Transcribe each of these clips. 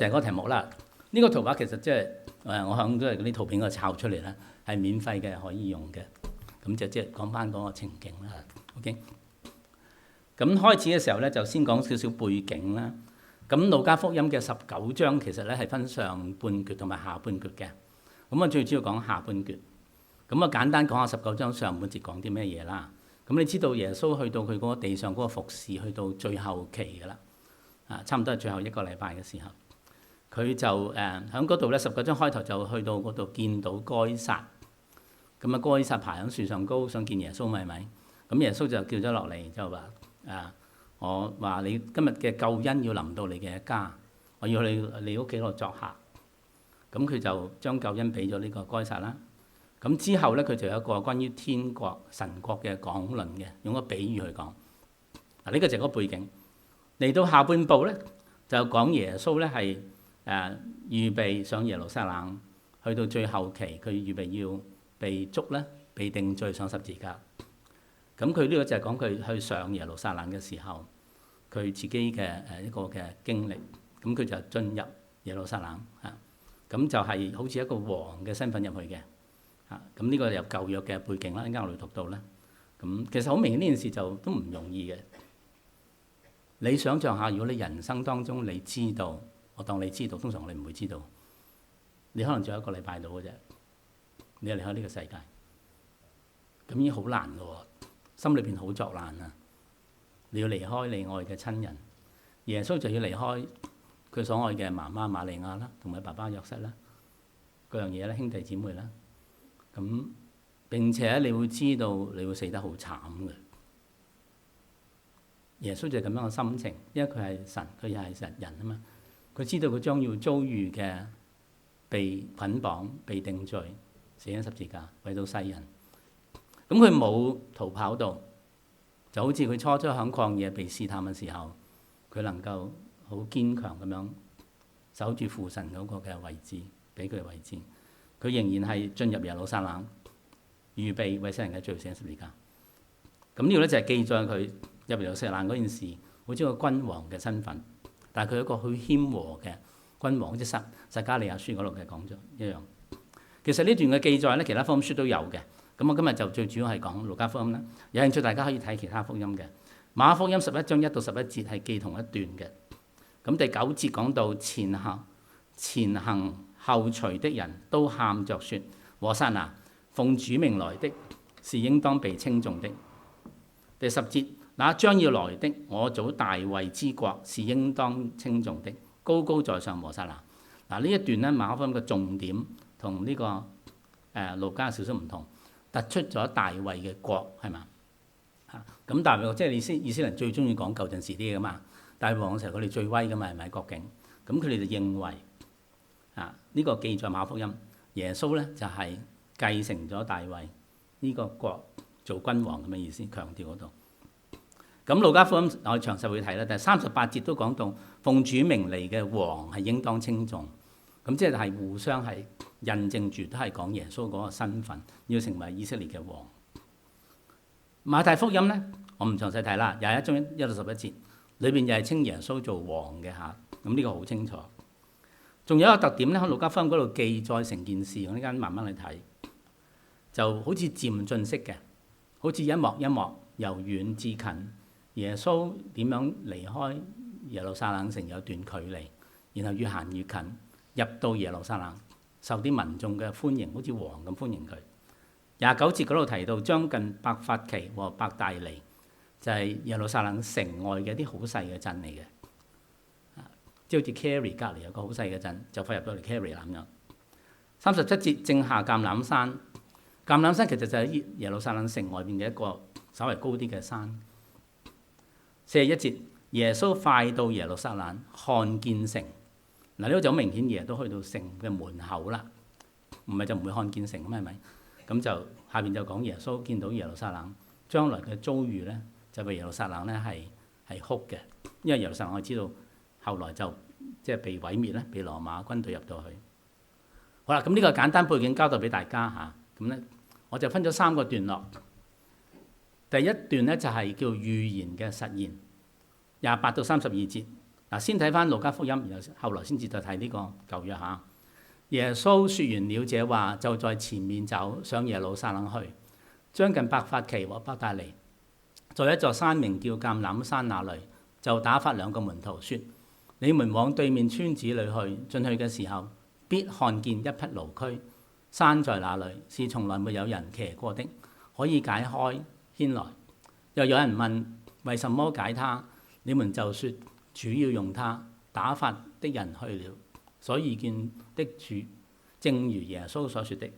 就係嗰個題目啦。呢個圖畫其實即係我響都係嗰啲圖片嗰度抄出嚟啦，係免費嘅，可以用嘅。咁就即係講翻嗰個情景啦。OK。咁開始嘅時候咧，就先講少少背景啦。咁路加福音嘅19章其實咧係分上半橛同埋下半橛嘅。咁我最主要講下半橛。咁我簡單講下19章上半節講啲咩嘢啦。咁你知道耶穌去到佢嗰個地上嗰個服侍，去到最後期㗎啦。差唔多係最後一個禮拜嘅時候，佢就喺嗰度咧19章開頭就去到嗰度見到該撒。咁啊，該撒爬喺樹上高，想見耶穌，係咪？咁耶穌就叫咗落嚟，就話我話你今日嘅救恩要臨到你嘅家，我要去你屋企度作客。咁佢就將救恩俾咗呢個該撒啦。咁之後咧，佢就有一個關於天國神國嘅講論嘅，用個比喻去講。呢個就係個背景。嚟到下半部咧，就講耶穌咧係預備上耶路撒冷，去到最後期，佢預備要被捉咧，被定罪上十字架。咁佢呢個就係講佢去上耶路撒冷嘅時候，佢自己嘅一個嘅經歷。咁佢就進入耶路撒冷嚇，咁就係好似一個王嘅身份入去嘅嚇。咁呢個由舊約嘅背景啦，陣間我哋讀到啦。咁其實好明顯呢件事就都唔容易嘅。你想象下，如果你人生當中你知道，我當你知道，通常我哋唔會知道，你可能仲有一個禮拜到嘅啫，你離開呢個世界，咁已經好難嘅喎，心裏邊好作難啊！你要離開你愛嘅親人，耶穌就要離開佢所愛嘅媽媽瑪利亞啦，同埋爸爸約瑟啦，嗰樣嘢咧，兄弟姊妹啦，咁並且你會知道你會死得好慘嘅。耶穌就係咁樣嘅心情，因為佢係神，佢又係神人啊嘛。佢知道佢將要遭遇嘅被捆綁、被定罪、死喺十字架，為到世人。咁佢冇逃跑到，就好似佢初初喺曠野被試探嘅時候，佢能夠好堅強咁樣守住父神嗰個嘅位置，俾佢嘅位置。佢仍然係進入耶路撒冷，預備為世人嘅罪死喺十字架。咁呢個咧就係記載佢入耶路撒冷嗰件事，好似個君王嘅身份，但係佢係一個好謙和嘅君王，好似撒迦利亞書嗰度嘅講咗一樣。其實呢段嘅記載咧，其他福音書都有嘅。咁我今日就最主要係講路加福音啦。有興趣大家可以睇其他福音嘅。馬可福音11章1到11節係記同一段嘅。咁第9節講到前行後隨的人都喊着說：和散那，奉主名來的是應當被稱頌的。第10節，那將要來的我祖大衛之國是應當稱頌的，高高在上和散那。嗱，呢一段咧，馬可福音嘅重點同呢個路加少少唔同，突出咗大衛嘅國係嘛嚇。咁大衛國即係以色列人最中意講舊陣時啲嘢噶嘛。大衛王嘅時候佢哋最威噶嘛，係咪國境？咁佢哋就認為呢個記載馬可福音，耶穌咧就係繼承咗大衛呢個國做君王咁嘅意思，強調嗰度。咁路加福音我哋詳細會睇啦，但係38節都講到奉主名嚟嘅王係應當稱頌。咁即係互相係印證住，都係講耶穌嗰個身份，要成為以色列嘅王。馬太福音咧，我唔詳細睇啦，21章1到11節裏邊又係稱耶穌做王嘅嚇。咁呢個好清楚。仲有一個特點咧，喺路加福音嗰度記載成件事，我呢間慢慢去睇，就好似漸進式嘅，好似一幕一幕由遠至近，耶穌點樣離開耶路撒冷城有段距離，然後越行越近，入到耶路撒冷，受啲民眾嘅歡迎，好似王咁歡迎佢。29節嗰度提到將近伯法其和伯大尼，就係耶路撒冷城外嘅啲好細嘅鎮嚟嘅。即係好似 Carey 隔離有個好細嘅鎮，就快入到嚟 Carey 啦咁樣。37節正下橄欖山，橄欖山其實就係耶路撒冷城外邊嘅一個稍微高啲嘅山。41節耶穌快到耶路撒冷，看見城。嗱，呢個就好明顯，耶穌都去到城嘅門口啦，唔係就唔會看見城咁係咪？咁就下邊就講耶穌見到耶路撒冷將來嘅遭遇咧，就為耶路撒冷咧係哭嘅，因為耶路撒冷我知道。後來就即係被毀滅咧，被羅馬軍隊入到去。好啦，咁呢個簡單背景交代俾大家嚇。咁咧，我就分咗3個段落。第一段咧就係叫預言嘅實現，28到32節嗱，先睇翻路加福音，然後後來先至再睇呢個舊約嚇。耶穌説完了這話，就在前面走上耶路撒冷去，將近伯法其和伯大尼，在一座山名叫橄欖山那裏，就打發兩個門徒說：你們往對面村子裏去，進去嘅時候，必看見一匹驢駒，拴在那裏，是從來沒有人騎過的，可以解開牽來。又有人問：為什麼解他？你們就說：主要用他，打發的人去了，所以見的主，正如耶穌所說的。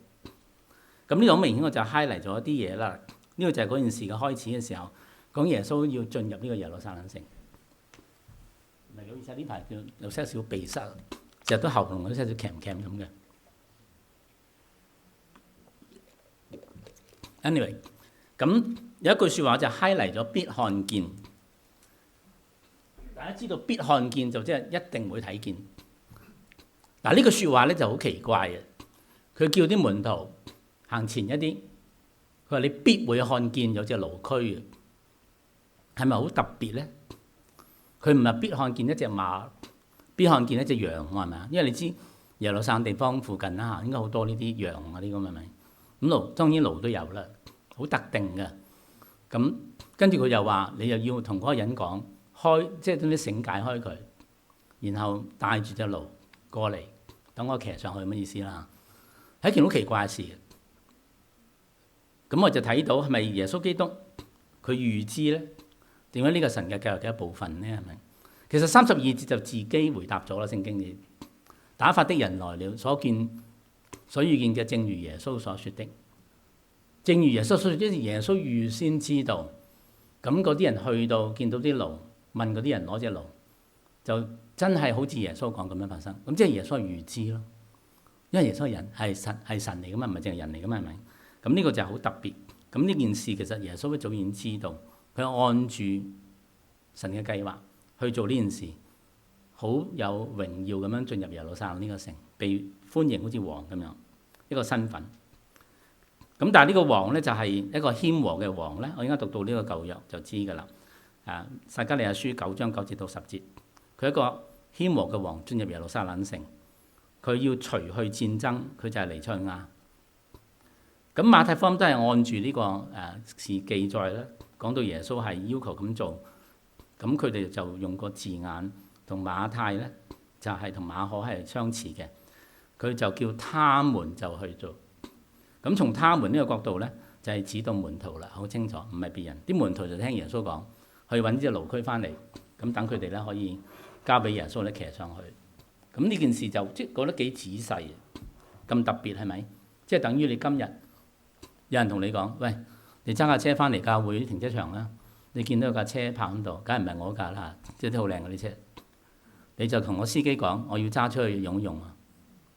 咁呢度好明顯，我就 highlight 咗一啲嘢啦。呢個就係嗰件事嘅開始嘅時候，講耶穌要進入呢個耶路撒冷城。唔係，好似呢排叫有些少鼻塞，成日都喉嚨有些少鉗鉗咁嘅。Anyway， 咁有一句説話就 highlight 咗必看見。大家知道必看見就即係一定會睇見。嗱，呢句説話咧就好奇怪嘅。佢叫啲門徒行前一啲，佢話你必會看見有隻驢駒嘅，係咪好特別咧？佢唔係必看見一隻馬，必看見一隻羊，係咪啊？因為你知耶路撒冷地方附近啦嚇，應該好多呢啲羊啊啲咁係咪？咁驢當然驢都有啦，好特定嘅。咁跟住佢又話你又要同嗰個人講開，即係將啲繩解開佢，然後帶住隻驢過嚟，等我騎上去，乜意思啦？係一件好奇怪嘅事。咁我就睇到係咪耶穌基督佢預知咧？點解呢個神嘅計劃嘅一部分咧？係咪？其實32節就自己回答咗啦。聖經裏打發的人來了，所遇見嘅正如耶穌所說的，正如耶穌所說的，耶穌預先知道。咁嗰啲人去到見到啲驢，問嗰啲人攞隻驢，就真係好似耶穌講咁樣發生。咁即係耶穌係預知咯，因為耶穌係人係神嚟噶嘛，唔係淨係人嚟噶嘛，係咪？咁呢個就係好特別。咁呢件事其實耶穌都早已經知道。佢按住神嘅計劃去做呢件事，好有榮耀咁樣進入耶路撒冷呢個城，被歡迎好似王咁樣一個身份。咁但係呢個王咧就係一個謙和嘅王咧。我應該讀到呢個舊約就知㗎啦。撒迦利亞書9章9節到10節，佢一個謙和嘅王進入耶路撒冷城，佢要除去戰爭，佢就係彌賽亞。咁馬太福音都係按住呢個事記載咧。講到耶穌係要求咁做，咁佢哋就用個字眼同馬太咧，就係同馬可係相似嘅。佢就叫他們就去做。咁從他們呢個角度咧，就係指到門徒啦，好清楚，唔係別人。啲門徒就聽耶穌講，去揾隻驢駒翻嚟，咁等佢哋咧可以交俾耶穌咧騎上去。咁呢件事就即係覺得幾仔細，咁特別係咪？即係等於你今日有人同你講，喂，你揸架車翻嚟教會啲停車場啦，你見到有架車泊喺度，梗係唔係我架啦，即係啲好靚嗰啲車。你就同個司機講，我要揸出去用一用啊，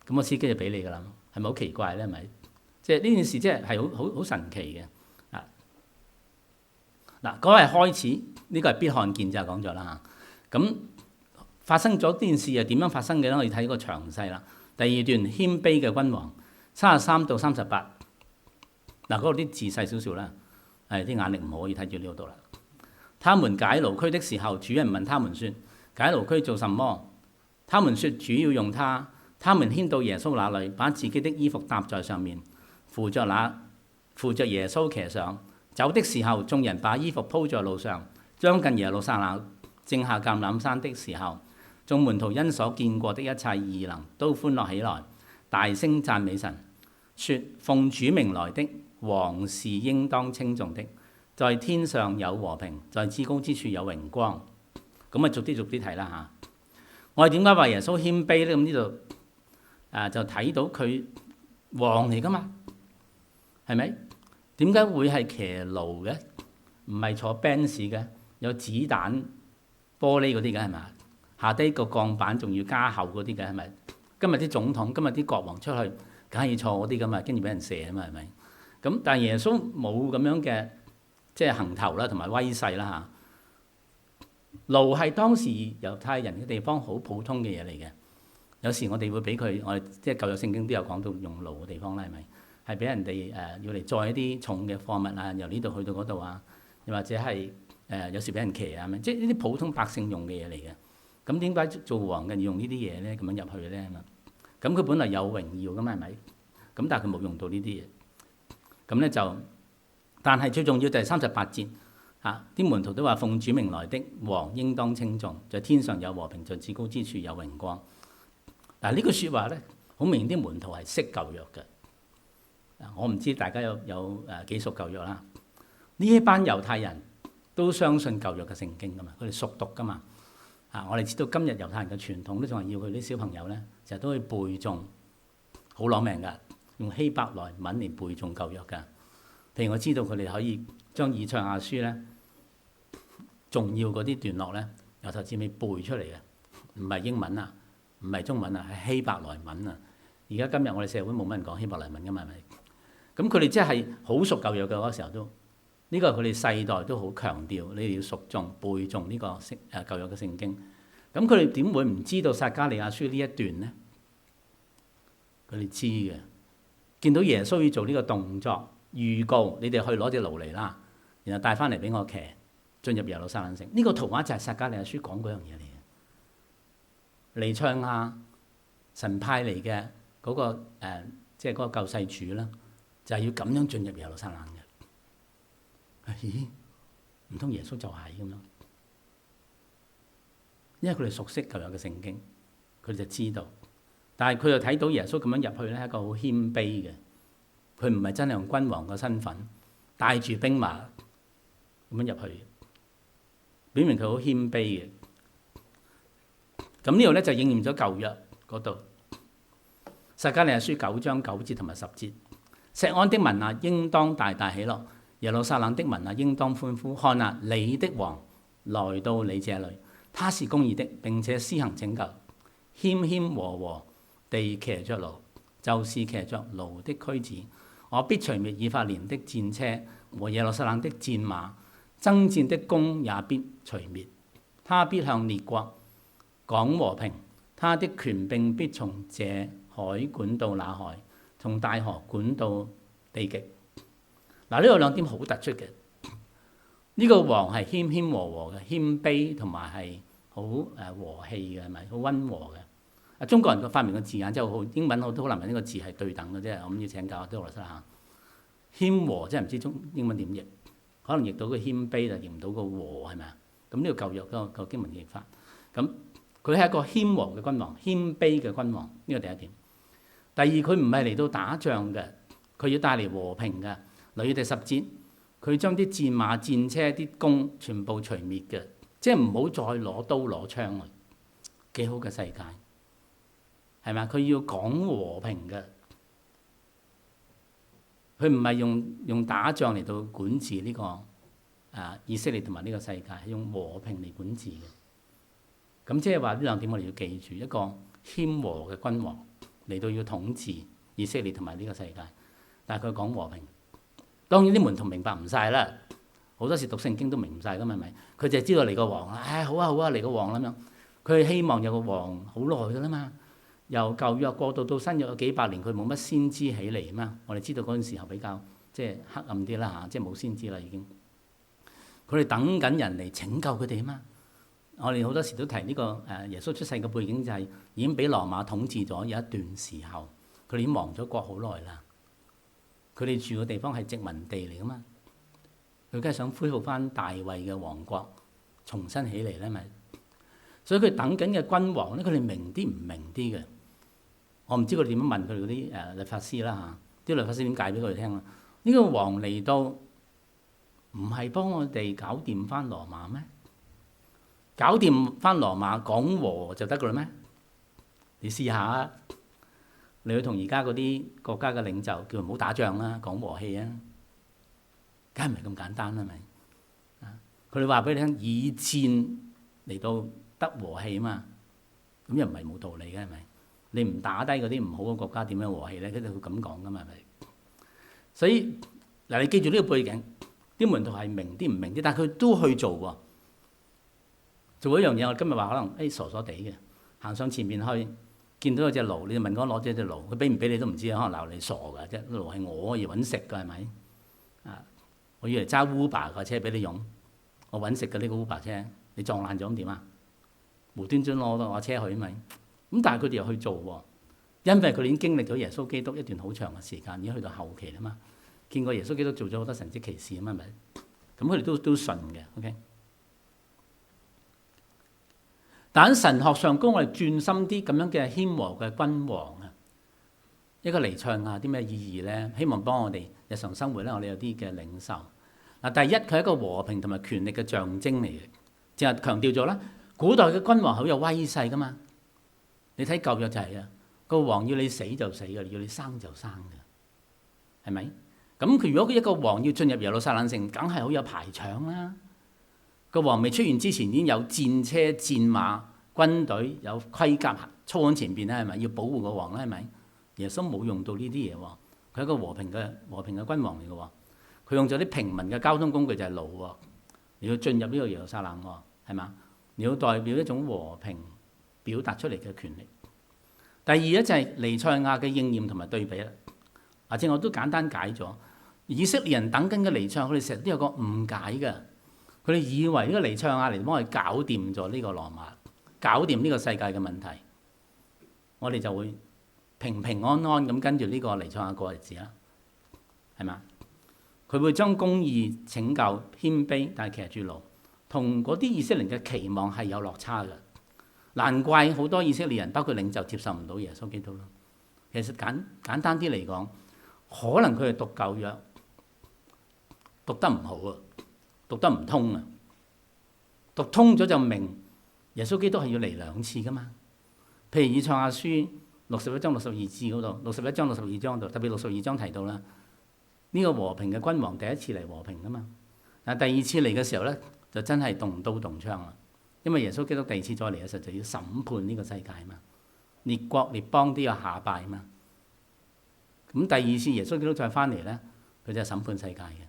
咁個司機就俾你㗎啦，係咪好奇怪咧？係咪？即係呢件事即係好神奇嘅啊！嗱，嗰個係開始，呢個係必看見就講咗啦嚇。咁發生咗呢件事係點樣發生嘅咧？我哋睇個詳細啦。第二段謙卑嘅君王33到38。嗱，嗰度啲字細少少啦，啲眼力唔可以睇住呢度啦。他們解驢駒的時候，主人問他們說：解驢駒做什麼？他們說：主要用它。他們牽到耶穌那裏，把自己的衣服搭在上面，扶着耶穌騎上。走的時候，眾人把衣服鋪在路上。將近耶路撒冷，正下橄欖山的時候，眾門徒因所見過的一切異能，都歡樂起來，大聲讚美神，說：奉主名來的王是應當稱頌的，在天上有和平，在至高之處有榮光。咁啊，逐啲睇啦嚇。我哋點解話耶穌謙卑咧？咁呢度就睇到佢王嚟噶嘛，係咪？點解會係騎驢嘅？唔係坐 Benz 嘅，有子彈玻璃嗰啲嘅係咪？下低個鋼板仲要加厚嗰啲嘅係咪？今日啲總統、今日啲國王出去，梗係要坐嗰啲噶嘛，跟住俾人射啊嘛，係咪？咁但係耶穌冇咁樣嘅即係行頭啦，同埋威勢啦嚇。驢係當時猶太人嘅地方好普通嘅嘢嚟嘅。有時我哋會俾佢，我哋即係舊約聖經都有講到用驢嘅地方啦，係咪？係俾人哋要嚟載一啲重嘅貨物啊，由呢度去到嗰度啊，又或者係有時俾人騎啊，即係呢啲普通百姓用嘅嘢嚟嘅。咁點解做王嘅要用呢啲嘢咧？咁樣入去咧咁佢本來有榮耀㗎嘛，係咪？咁但係佢冇用到呢啲嘢。咁咧就，但係最重要就係38節啲門徒都話奉主名來的王應當稱頌，在天上有和平，在至高之處有榮光。嗱呢句説話咧，好明顯啲門徒係識舊約嘅。我唔知大家有幾熟舊約啦。呢一班猶太人都相信舊約嘅聖經㗎嘛，佢哋熟讀㗎嘛。我哋知道今日猶太人嘅傳統都仲係要佢啲小朋友咧，成日都去背誦，好攞命㗎，用希伯來文嚟背誦舊約㗎。譬如我知道佢哋可以將以賽亞書咧重要嗰啲段落咧，由頭至尾背出嚟嘅，唔係英文啊，唔係中文啊，係希伯來文啊。而家今日我哋社會冇乜人講希伯來文㗎嘛，係咪？咁佢哋真係好熟舊約嘅嗰時候都，呢個係佢哋世代都好強調，你哋要熟誦背誦呢個舊約嘅聖經。咁佢哋點會唔知道撒迦利亞書呢一段呢？佢哋知嘅，見到耶穌要做呢個動作，預告你哋去攞隻驢嚟啦，然後帶翻嚟俾我騎，進入耶路撒冷城。呢個圖畫就係撒迦利亞書講嗰樣嘢嚟嘅。彌賽亞神派嚟嘅嗰個即係嗰個救世主啦，就係要咁樣進入耶路撒冷嘅。咦？唔通耶穌就係咁樣？因為佢哋熟悉舊約嘅聖經，佢哋就知道。但係佢又睇到耶穌咁樣入去咧，係一個好謙卑嘅。佢唔係真係用君王嘅身份帶住兵馬咁樣入去，表明佢好謙卑嘅。咁呢度咧就應驗咗舊約嗰度，撒迦利亞書9章9節同埋10節。錫安的民啊，應當大大喜樂；耶路撒冷的民啊，應當歡呼。看啊，你的王來到你這裏，他是公義的，並且施行拯救，謙謙和和地騎着驢，就是騎着驢的駒子。我必除滅以法蓮的戰車和耶路撒冷的戰馬，爭戰的弓也必除滅。他必向列國講和平，他的權柄必從這海管到那海，從大河管到地極。嗱，呢度兩點好突出嘅。呢個王係謙謙和和嘅，謙卑同埋係好和氣嘅，係咪好溫和嘅？中國人個發明個字眼真係好，英文好多可能呢個字係對等嘅啫。我諗要請教啲學生下，謙和真係唔知中英文點譯，可能譯到個謙卑就譯唔到個和係咪啊？咁呢個舊約個經文譯法，咁佢係一個謙和嘅君王，謙卑嘅君王，呢個第一點。第二，佢唔係嚟到打仗嘅，佢要帶嚟和平嘅。例如第10節，佢將啲戰馬、戰車、啲弓全部除滅嘅，即係唔好再攞刀攞槍啦。幾好嘅世界，係咪？佢要講和平嘅，佢唔係用打仗嚟到管治呢個以色列同埋呢個世界，係用和平嚟管治嘅。咁即係話呢兩點我哋要記住，一個謙和嘅君王嚟到要統治以色列同埋呢個世界，但係佢講和平。當然啲門徒明白唔晒啦，好多時讀聖經都明唔晒㗎嘛，係咪？佢就係知道嚟個王，好啊好啊嚟個王咁樣。佢係希望有個王好耐㗎啦嘛，由舊約過渡到新約有幾百年，佢冇乜先知起嚟嘛。我哋知道嗰陣時候比較即係黑暗啲啦嚇，即係冇先知啦已經。佢哋等緊人嚟拯救佢哋啊嘛。我哋好多時都提呢個耶穌出世嘅背景就係已經俾羅馬統治咗有一段時候，佢哋已經亡咗國好耐啦。佢哋住嘅地方係殖民地嚟噶嘛，佢梗係想恢復翻大衛嘅王國，重新起嚟咧咪。所以佢等緊嘅君王咧，佢哋明啲唔明啲嘅。我唔知佢哋點樣問佢哋嗰啲律法師啦嚇，啲律法師點解俾佢哋聽啊？呢個王嚟到唔係幫我哋搞掂翻羅馬咩？搞掂翻羅馬講和就得噶啦咩？你試下啊！你去同而家嗰啲國家嘅領袖叫唔好打仗啦，講和氣啊，梗係唔係咁簡單啦咪？佢哋話俾你聽，以戰嚟到得和氣啊嘛，咁又唔係冇道理嘅係咪？你唔打低嗰啲唔好嘅國家點樣和氣咧？佢哋會咁講噶嘛係咪？所以嗱，你記住呢個背景，啲門徒係明啲唔明啲，但係佢都去做喎。做一樣嘢，我今日話可能傻傻地嘅，行上前面去。見到有隻驢，你就問我攞咗隻驢，佢俾唔俾你都唔知，可能鬧你傻㗎啫。驢係我而揾食㗎係咪？我以為揸 Uber 架車俾你用，我揾食嘅呢個 Uber 車，你撞爛咗咁點啊？無端端攞車去咪。咁但係佢哋又去做喎，因為佢哋已經經歷咗耶穌基督一段好長嘅時間，已經去到後期啦嘛。見過耶穌基督做咗好多神蹟奇事啊嘛，係咪？咁佢哋都信嘅。OK。但喺神學上高，我哋轉深啲咁樣嘅謙和嘅君王啊，一個彌賽亞啲咩意義咧？希望幫我哋日常生活咧，我哋有啲嘅領受。嗱，第一佢係一個和平同埋權力嘅象徵嚟嘅，淨係強調咗啦。古代嘅君王好有威勢噶嘛，你睇舊約就係啊，個王要你死就死嘅，要你生就生嘅，係咪？咁佢如果一個王要進入耶路撒冷城，梗係好有排場啦。個王未出現之前已經有戰車、戰馬、軍隊，有盔甲操喺前邊啦，係咪？要保護個王啦，係咪？耶穌冇用到呢啲嘢喎，佢係一個和平嘅君王嚟嘅喎。佢用咗啲平民嘅交通工具就係驢喎，你要進入呢個耶路撒冷喎，係嘛？你要代表一種和平表達出嚟嘅權力。第二咧就係彌賽亞嘅應驗同埋對比啦。或者我都簡單解咗，以色列人等緊嘅彌賽亞，佢哋成日都有個誤解嘅。佢哋以為呢個彌賽亞嚟幫佢搞掂咗呢個羅馬，搞掂呢個世界嘅問題，我哋就會平平安安咁跟住呢個彌賽亞過日子啦，係嘛？佢會將公義、拯救、謙卑，但係騎住驢，同嗰啲以色列人嘅期望係有落差嘅。難怪好多以色列人，包括領袖，接受唔到耶穌基督咯。其實簡單啲嚟講，可能佢係讀舊約讀得唔好啊。讀得唔通啊！讀通咗就明耶穌基督係要嚟2次噶嘛。譬如以賽亞書61章62節嗰度，61章62章嗰度，特別62章提到啦，呢個和平嘅君王第一次嚟和平噶嘛。但第二次嚟嘅時候咧，就真係動刀動槍啦。因為耶穌基督第二次再嚟嘅時候就要審判呢個世界嘛，列國列邦都要下拜嘛。咁第二次耶穌基督再翻嚟咧，佢就係審判世界嘅。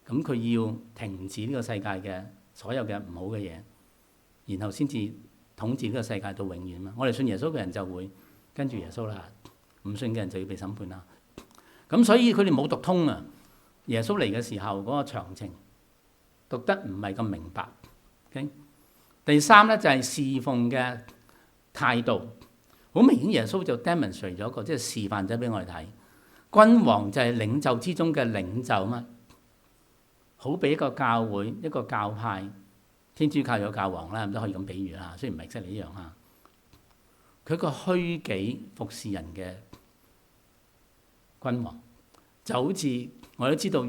咁佢要停止呢個世界嘅所有嘅唔好嘅嘢，然後先至統治呢個世界到永遠嘛。我哋信耶穌嘅人就會跟住耶穌啦，唔信嘅人就要被審判啦。咁所以佢哋冇讀通啊。耶穌嚟嘅時候嗰個詳情讀得唔係咁明白。Okay? 第三咧就係侍奉嘅態度，好明顯耶穌就 demonstrate 咗一個即係示範咗俾我哋睇，君王就係領袖之中嘅領袖嘛。好比一個教會、一個教派，天主教有教皇啦，咁都可以咁比喻啦。雖然唔係真係一樣嚇，佢個虛己服侍人嘅君王，就好似我都知道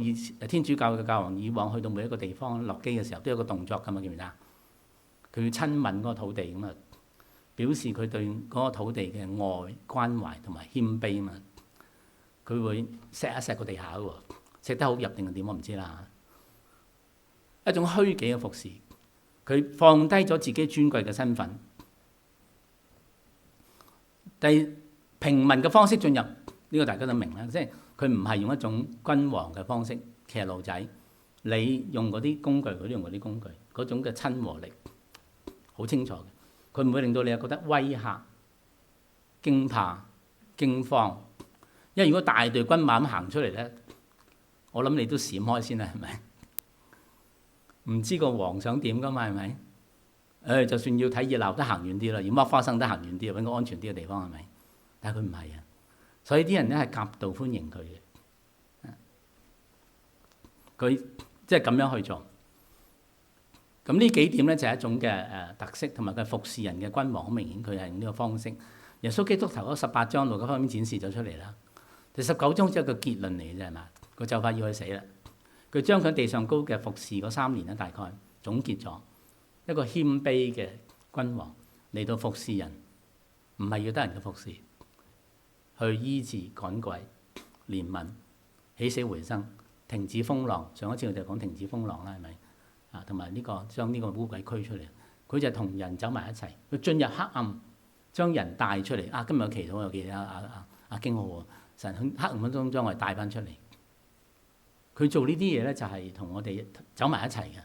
天主教嘅教皇以往去到每一個地方落基嘅時候，都有個動作噶嘛，記唔記得？佢要親吻嗰個土地咁啊，表示佢對嗰個土地嘅愛、關懷同埋謙卑啊嘛。佢會錫一錫個地下喎，錫得好入定係點我唔知啦。一種虛己嘅服侍，佢放低咗自己尊貴嘅身份，平民嘅方式進入呢個大家都明啦，即係佢唔係用一種君王嘅方式騎驢仔，你用嗰啲工具，佢都用嗰啲工具，嗰種嘅親和力好清楚嘅，佢唔會令到你覺得威嚇、驚怕、驚慌，因為如果大隊軍馬咁行出嚟咧，我諗你都閃開先啦，係咪？唔知個王想點噶嘛，係咪？就算要睇熱鬧，都行遠啲啦；要剝花生，都行遠啲，揾個安全啲嘅地方，係咪？但係佢唔係啊，所以啲人咧係夾道歡迎佢嘅。佢即係咁樣去做。咁呢幾點咧就係一種嘅特色，同埋佢服侍人嘅君王，好明顯佢係用呢個方式。耶穌基督頭嗰18章路嗰方面展示咗出嚟啦。第19章只係個結論嚟嘅啫，係嘛？佢就快要去死啦。佢將佢地上高嘅服侍嗰3年咧，大概總結咗一個謙卑嘅君王嚟到服侍人，唔係要得人嘅服侍，去醫治趕鬼、憐憫、起死回生、停止風浪。上一次我哋講停止風浪啦，係咪啊？同埋呢個將呢個污鬼驅出嚟，佢就同人走埋一齊，佢進入黑暗，將人帶出嚟。今日嘅祈禱有記得阿經浩喎，神喺黑暗中將我哋帶翻出嚟。佢做呢啲嘢咧，就係同我哋走埋一齊嘅，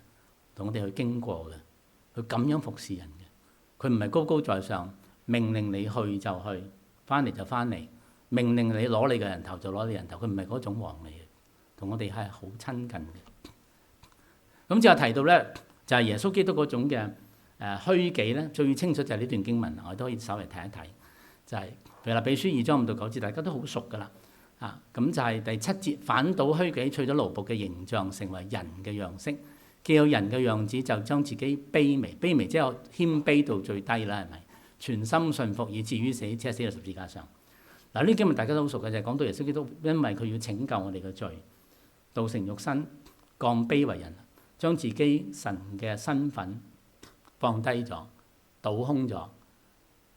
同我哋去經過嘅，佢咁樣服侍人嘅。佢唔係高高在上，命令你去就去，翻嚟就翻嚟，命令你攞你嘅人頭就攞你人頭。佢唔係嗰種王嚟嘅，同我哋係好親近嘅。咁之後提到咧，就係耶穌基督嗰種嘅虛己咧，最清楚就係呢段經文，我都可以稍微睇一睇，就係腓立比書2章5到9節，大家都好熟噶啦。咁就係第7節，反倒虛己，取咗奴僕嘅形象，成為人嘅樣式。既有人嘅樣子，就將自己卑微，卑微即係謙卑到最低啦，係咪？全心順服，以至於死，且死喺十字架上。嗱，呢經文大家都好熟嘅，就係講到耶穌基督，因為佢要拯救我哋嘅罪，道成肉身，降卑為人，將自己神嘅身份放低咗，倒空咗，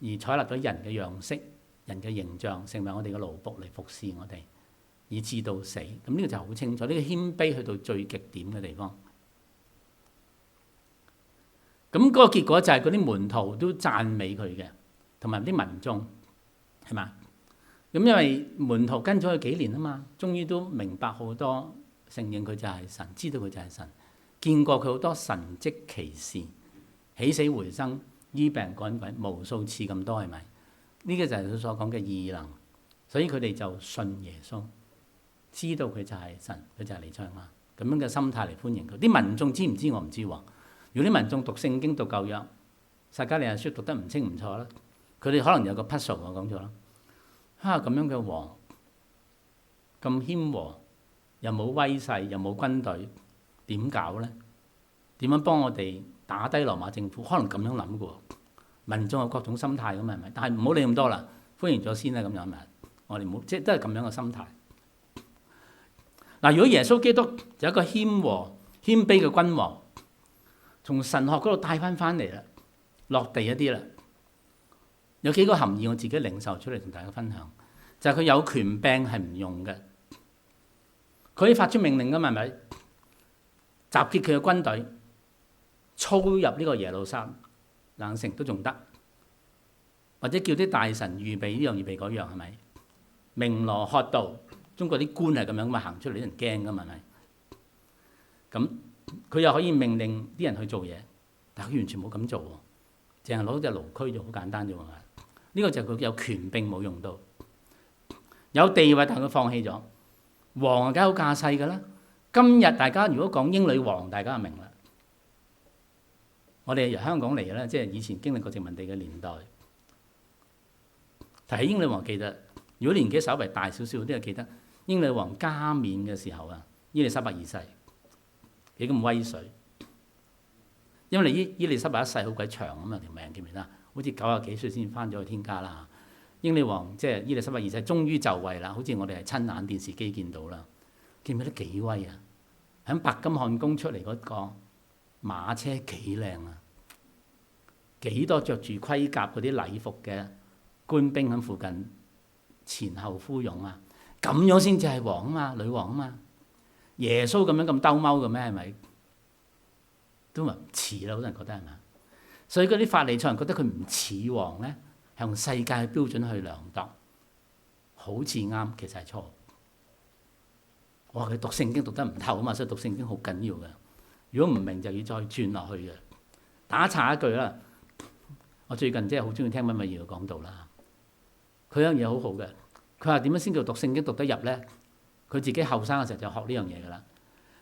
而採納咗人嘅樣式、人嘅形象，成為我哋嘅奴僕嚟服侍我哋，以至到死。咁呢個就好清楚，呢個謙卑去到最極點嘅地方。咁嗰個結果就係嗰啲門徒都讚美佢嘅，同埋啲民眾係嘛？咁因為門徒跟咗佢幾年啊嘛，終於都明白好多，承認佢就係神，知道佢就係神，見過佢好多神蹟奇事，起死回生、醫病趕鬼，無數次咁多係咪？呢個就係佢所講嘅異能，所以佢哋就信耶穌，知道佢就係神，佢就係彌賽亞，咁樣嘅心態嚟歡迎佢。啲民眾知唔知？我唔知喎。如果啲民眾讀聖經讀舊約，撒迦利亞書讀得唔清唔錯啦，佢哋可能有個 puzzle 我講咗啦。咁樣嘅王咁謙和，又冇威勢，又冇軍隊，點搞咧？點樣幫我哋打低羅馬政府？可能咁樣諗嘅喎。民眾有各種心態咁係咪？但係唔好理咁多啦，歡迎咗先啦咁樣係咪？我哋唔好即係都係咁樣嘅心態。嗱，如果耶穌基督就一個謙和謙卑嘅君王，從神學嗰度帶翻嚟啦，落地一啲啦。有幾個含義我自己領受出嚟同大家分享，就係佢有權柄係唔用嘅，佢可以發出命令㗎嘛，係咪？集結佢嘅軍隊，操入呢個耶路撒冷城都仲得，或者叫啲大臣預備呢樣預備嗰樣係咪？鳴鑼喝道，中國啲官係咁樣嘛，行出嚟啲人驚㗎嘛係咪？咁佢又可以命令啲人去做嘢，但係佢完全冇咁做喎，淨係攞隻驢駒就好簡單啫喎。呢個就係佢有權柄冇用到，有地位但佢放棄咗。王梗係好架勢㗎啦。今日大家如果講英女王，大家就明啦。我哋由香港嚟嘅咧，即係以前經歷過殖民地嘅年代。提起英女王，記得如果年紀稍微大少少啲，就記得英女王加冕嘅時候啊，伊利沙伯二世幾咁威水。因為伊利沙伯一世好鬼長啊嘛，條命記唔記得？好似90幾歲先翻咗去天家啦。英女王即係伊利沙伯二世，終於就位啦。好似我哋係親眼電視機見到啦，記唔記得幾威啊？喺白金漢宮出嚟嗰個馬車幾靚啊！幾多着住盔甲嗰啲禮服嘅官兵喺附近前後呼擁啊！咁樣先至係王啊嘛，女王啊嘛。耶穌咁樣咁兜踎嘅咩？係咪？都話唔似啦，好多人覺得係咪？所以嗰啲法利賽人覺得佢唔似王咧，係用世界嘅標準去量度，好似啱，其實係錯。我話佢讀聖經讀得唔透啊嘛，所以讀聖經好緊要嘅。如果唔明就要再轉落去嘅。打岔一句啦，我最近即係好中意聽溫偉耀講道啦。佢有樣嘢好好嘅，佢話點樣先叫讀聖經讀得入咧？佢自己後生嘅時候就學呢樣嘢㗎啦。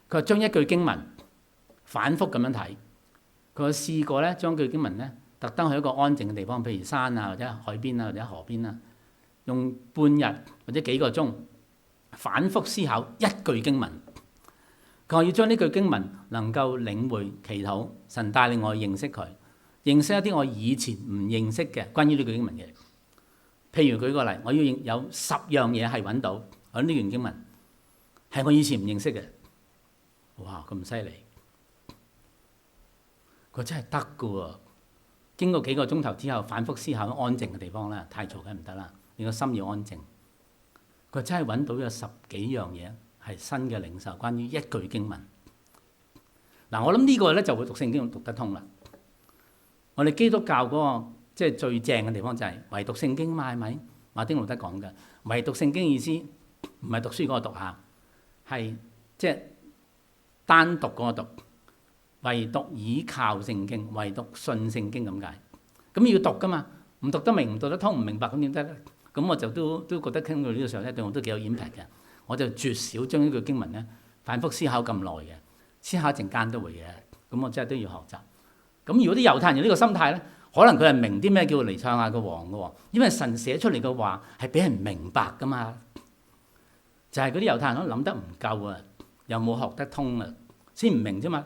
佢話將一句經文反覆咁樣睇。佢試過咧，將句經文咧，特登去一個安靜嘅地方，譬如山啊，或者海邊啊，或者河邊啊，用半日或者幾個鐘反覆思考一句經文。佢話要將呢句經文能夠領會祈禱，神帶領我認識佢，認識一啲我以前唔認識嘅關於呢句經文嘅。譬如舉個例，我要有10樣嘢係揾到喺呢段經文係我以前唔認識嘅。哇，咁犀利！佢真係得㗎喎！經過幾個鐘頭之後，反覆思考安靜嘅地方咧，太嘈梗唔得啦，你個心要安靜。佢真係揾到有10幾樣嘢係新嘅領受，關於一句經文。嗱，我諗呢個咧就會讀聖經讀得通啦。我哋基督教嗰個即係最正嘅地方就係唯獨聖經嘛，係咪？馬丁路德講嘅唯獨聖經意思唔係讀書嗰個讀下，係即係單獨嗰個讀。唯獨倚靠聖經，唯獨信聖經咁解。咁要讀噶嘛？唔讀得明，唔讀得通，唔明白咁點得咧？咁我就都覺得傾到呢個時候咧，對我都幾有 impact 嘅。我就絕少將呢句經文咧反覆思考咁耐嘅，思考一陣間都會嘅。咁我真係都要學習。咁如果啲猶太人有呢個心態咧，可能佢係明啲咩叫彌賽亞嘅王嘅喎，因為神寫出嚟嘅話係俾人明白噶嘛。就係嗰啲猶太人可能諗得唔夠啊，又冇學得通啊，先唔明啫嘛。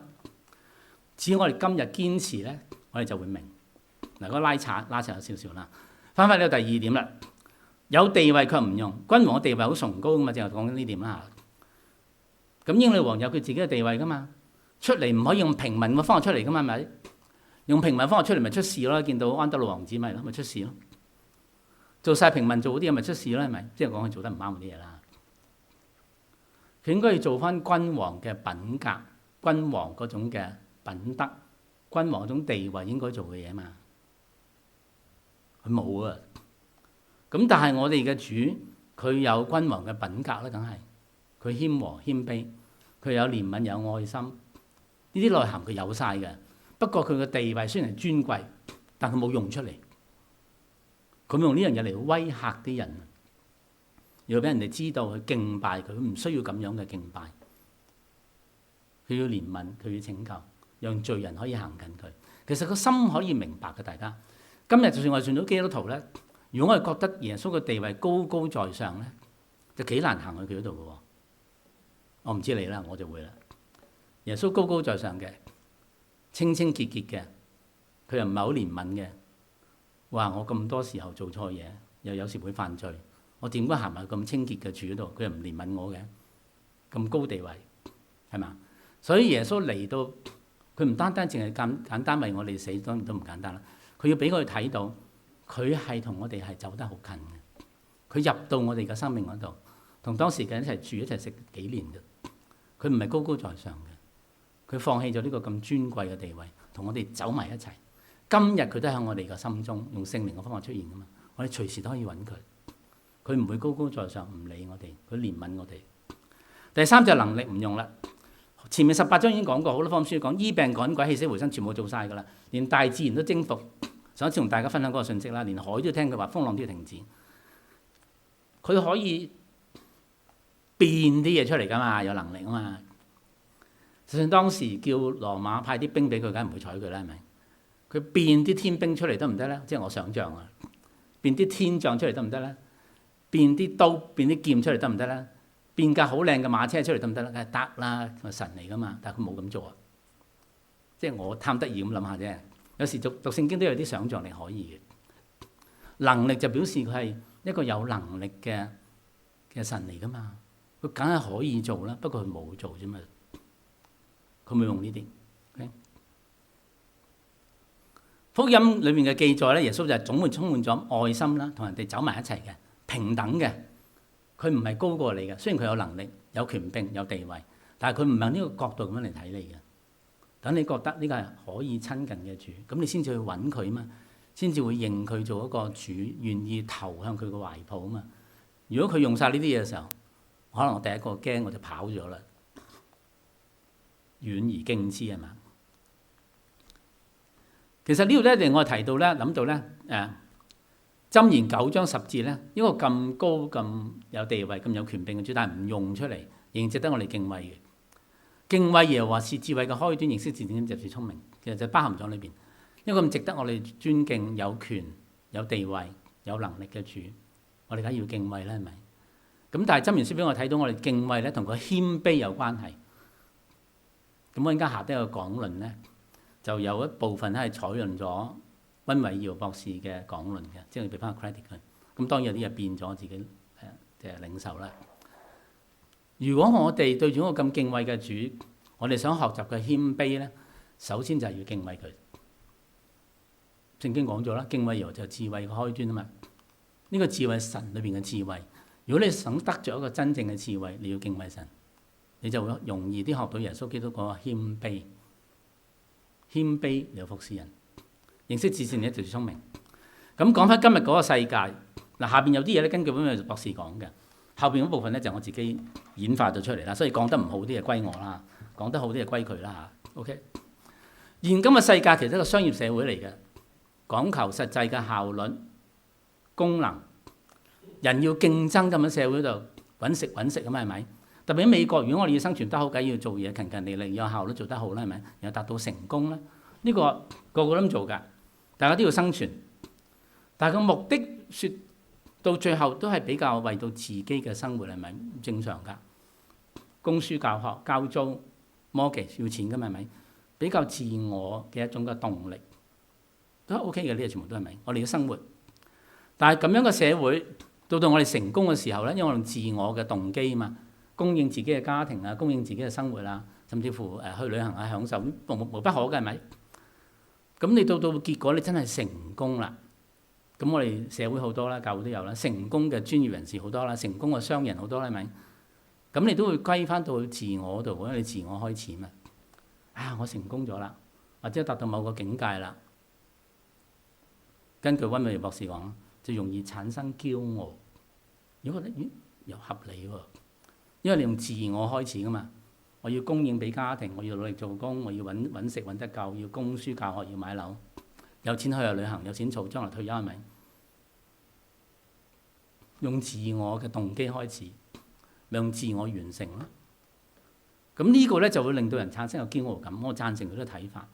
只要我哋今日堅持咧，我哋就會明。嗱，嗰拉扯有少少啦。翻返到第二點啦，有地位卻唔用，君王嘅地位好崇高噶嘛，淨係講緊呢點啦。咁英女王有佢自己嘅地位噶嘛，出嚟唔可以用平民嘅方法出嚟噶嘛，係咪？用平民方法出嚟咪出事咯，見到安德魯王子咪咯，咪出事咯。做晒平民做嗰啲嘢咪出事咯，係咪？即係講佢做得唔啱嗰啲嘢啦。佢應該要做翻君王嘅品格，君王嗰種嘅品德，君王嗰種地位應該做嘅嘢嘛。佢冇啊。咁但係我哋嘅主，佢有君王嘅品格啦，梗係佢謙和謙卑，佢有憐憫有愛心，呢啲內涵佢有晒嘅。不過佢嘅地位雖然係尊貴，但佢冇用出嚟。佢用呢樣嘢嚟威嚇啲人，要俾人哋知道佢敬拜佢，唔需要咁樣嘅敬拜。佢要憐憫，佢要拯救，讓罪人可以行近佢。其實個心可以明白嘅，大家。今日就算我哋信咗基督徒咧，如果我哋覺得耶穌嘅地位高高在上咧，就幾難行去佢嗰度嘅喎。我唔知你啦，我就會啦。耶穌高高在上嘅，清清潔潔嘅，佢又唔係好憐憫嘅。話我咁多時候做錯嘢，又有時會犯罪，我點解行埋咁清潔嘅主嗰度？佢又唔憐憫我嘅，咁高地位係嘛？所以耶穌嚟到，佢唔單單淨係簡單為我哋死，當然都唔簡單啦。佢要俾我哋睇到，佢係同我哋係走得好近嘅。佢入到我哋嘅生命嗰度，同當時嘅人一齊住一齊食幾年嘅。佢唔係高高在上嘅，佢放棄咗呢個咁尊貴嘅地位，同我哋走埋一齊。今日佢都喺我哋嘅心中，用聖靈嘅方法出現噶嘛。我哋隨時都可以揾佢，佢唔會高高在上，唔理我哋，佢憐憫我哋。第三就係能力唔用啦。前面18章已經講過，好多方書講醫病趕鬼、起死回生，全部做晒噶啦，連大自然都征服。上一次同大家分享嗰個信息啦，連海都要聽佢話，風浪都要停止。佢可以變啲嘢出嚟噶嘛，有能力啊嘛。就算當時叫羅馬派啲兵俾佢，梗係唔會睬佢啦，係咪？佢變啲天兵出嚟得唔得咧？即係我想象啊，變啲天象出嚟得唔得咧？變啲刀、變啲劍出嚟得唔得咧？變架好靚嘅馬車出嚟得唔得咧？梗係得啦，神嚟噶嘛。但係佢冇咁做啊，即係我貪得意咁諗下啫。有時讀聖經都有啲想像力可以嘅。能力就表示佢係一個有能力嘅神嚟噶嘛。佢梗係可以做啦，不過佢冇做啫嘛。佢冇用呢啲。Okay? 福音裏面嘅記載咧，耶穌就係總會充滿咗愛心啦，同人哋走埋一齊嘅，平等嘅。佢唔係高過你嘅，雖然佢有能力、有權柄、有地位，但係佢唔係呢個角度咁樣嚟睇你嘅。等你覺得呢個係可以親近嘅主，咁你先至去揾佢嘛，先至會認佢做一個主，願意投向佢嘅懷抱啊嘛。如果佢用晒呢啲嘢嘅時候，可能我第一個驚我就跑咗啦，遠而敬之係嘛？其實呢度咧，令我提到咧，諗到咧，箴言9章10節咧，一個咁高、咁有地位、咁有權柄嘅主，但係唔用出嚟，仍值得我哋敬畏嘅。敬畏耶和華是智慧嘅開端，認識字典就是聰明。其實就包含咗裏邊一個咁值得我哋尊敬、有權、有地位、有能力嘅主，我哋梗係要敬畏啦，係咪？咁但係箴言書俾我睇到，我哋敬畏咧同佢謙卑有關係。咁我而家下低個講論咧，就有一部分咧係採用咗溫偉耀博士嘅講論嘅，即係俾翻個 credit 佢。咁當然有啲嘢變咗自己即係領受啦。如果我哋對住一個咁敬畏嘅主，我哋想學習嘅謙卑咧，首先就係要敬畏佢。聖經講咗啦，敬畏耶和華就係智慧嘅開端啊嘛。呢個智慧係神裏邊嘅智慧。如果你想得着一個真正嘅智慧，你要敬畏神，你就會容易啲學到耶穌基督嗰個謙卑。謙卑嚟服侍人，認識至善者就是聰明。咁講翻今日嗰個世界，嗱下邊有啲嘢咧，根據本位博士講嘅，後邊嗰部分咧就我自己演化咗出嚟啦。所以講得唔好啲就歸我啦，講得好啲就歸佢啦嚇。OK， 現今嘅世界其實係一個商業社會嚟嘅，講求實際嘅效率、功能，人要競爭咁喺社會度揾食咁係咪？特別喺美國，如果我哋要生存得好，梗要做嘢勤勤力力，有效率做得好啦，係咪？然後達到成功咧，呢個個個都咁做㗎，大家都要生存。但係個目的説到最後都係比較為到自己嘅生活係咪正常㗎？供書教學、交租、mortgage 要錢㗎嘛係咪？比較自我嘅一種嘅動力都 OK 嘅，呢個全部都係咪？我哋嘅生活，但係咁樣嘅社會到我哋成功嘅時候咧，因為我用自我嘅動機啊嘛，供應自己嘅家庭啊，供應自己嘅生活啊，甚至乎去旅行啊、享受，無不可嘅係咪？咁你到結果你真係成功啦，咁我哋社會好多啦，教會都有啦，成功嘅專業人士好多啦，成功嘅商人好多啦，係咪？咁你都會歸翻到自我度，因為你自我開始嘛。我成功咗啦，或者達到某個境界啦。根據溫美儀博士講，就容易產生驕傲。如果覺得又合理喎，因為你用自我開始噶嘛。我要供應俾家庭，我要努力做工，我要揾食揾得夠，要供書教學，要買樓，有錢去旅行，有錢儲，將來退休係咪？用自我嘅動機開始，用自我完成咯。咁呢個咧就會令到人產生有驕傲感。我贊成佢啲睇法。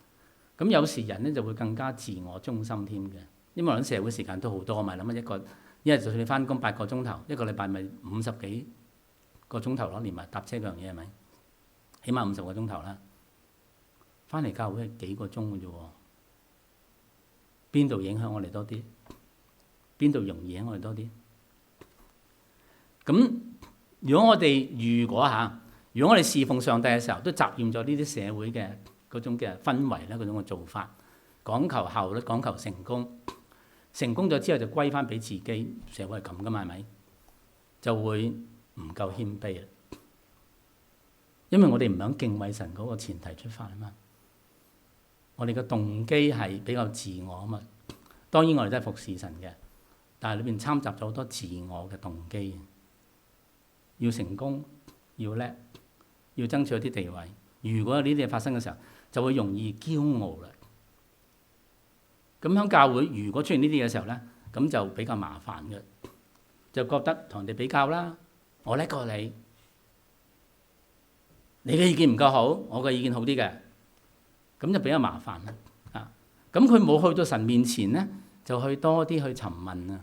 咁有時人咧就會更加自我中心添嘅，因為我諗社會時間都好多嘛，諗一日就算你翻工8個鐘頭，一個禮拜咪50幾個鐘頭咯，連埋搭車嗰樣嘢係咪？起碼50個鐘頭啦。翻嚟教會係幾個鐘嘅啫喎，邊度影響我哋多啲？邊度容易影響我哋多啲？咁如果我哋侍奉上帝嘅時候，都習厭咗呢啲社會嘅嗰種嘅氛圍咧，嗰種嘅做法，講求效率，講求成功，成功咗之後就歸翻俾自己，社會係咁噶嘛，係咪？就會唔夠謙卑啦，因為我哋唔響敬畏神嗰個前提出發啊嘛，我哋嘅動機係比較自我啊嘛。當然我哋都係服侍神嘅，但係裏邊摻雜咗好多自我嘅動機，要成功，要叻。要爭取一啲地位，如果有呢啲嘢發生嘅時候，就會容易驕傲啦。咁喺教會，如果出現呢啲嘅時候咧，咁就比較麻煩嘅，就覺得同人哋比較啦，我叻過你，你嘅意見唔夠好，我嘅意見好啲嘅，咁就比較麻煩啦。咁佢冇去到神面前咧，就去多啲去詢問啊，